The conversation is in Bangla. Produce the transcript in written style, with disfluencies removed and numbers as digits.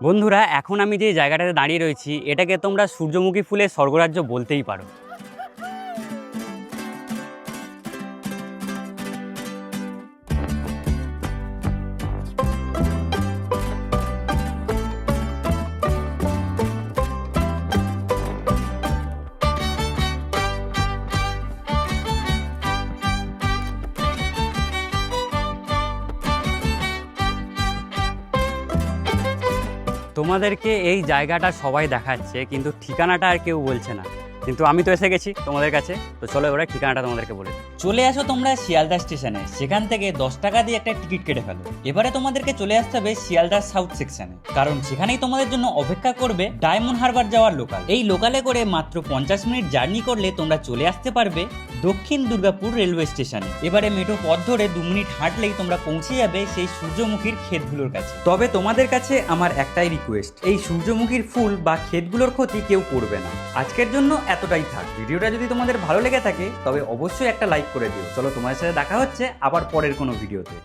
বন্ধুরা, এখন আমি যে জায়গাটাতে দাঁড়িয়ে রয়েছি এটাকে তোমরা সূর্যমুখী ফুলের স্বর্গরাজ্য বলতেই পারো। তোমাদেরকে এই জায়গাটা সবাই দেখাচ্ছে, কিন্তু ঠিকানাটা আর কেউ বলছে না। কিন্তু আমি তো এসে গেছি তোমাদের কাছে, তো চলো এবার ঠিকানাটা তোমাদেরকে বলে দিই। চলে আসো তোমরা শিয়ালদা স্টেশনে, সেখান থেকে 10 টাকা দিয়ে একটা টিকিট কেটে ফেলো। এবারে তোমাদেরকে চলে আসতে হবে শিয়ালদা সাউথ সেকশনে, কারণ সেখানেই তোমাদের জন্য অপেক্ষা করবে ডায়মন্ড হারবার যাওয়ার লোকাল। এই লোকালে করে মাত্র 50 মিনিট জার্নি করলে তোমরা চলে আসতে পারবে দক্ষিণ দুর্গাপুর রেলওয়ে স্টেশনে। এবারে মেট্রো পথ ধরে 2 মিনিট হাঁটলেই তোমরা পৌঁছে যাবে সেই সূর্যমুখীর ক্ষেতগুলোর কাছে। তবে তোমাদের কাছে আমার একটাই রিকোয়েস্ট, এই সূর্যমুখীর ফুল বা ক্ষেতগুলোর ক্ষতি কেউ করবে না। আজকের জন্য এতটাই থাক। ভিডিওটা যদি তোমাদের ভালো লেগে থাকে তবে অবশ্যই একটা লাইক করে দিও। চলো, তোমাদের সাথে দেখা হচ্ছে আবার পরের কোনো ভিডিওতে।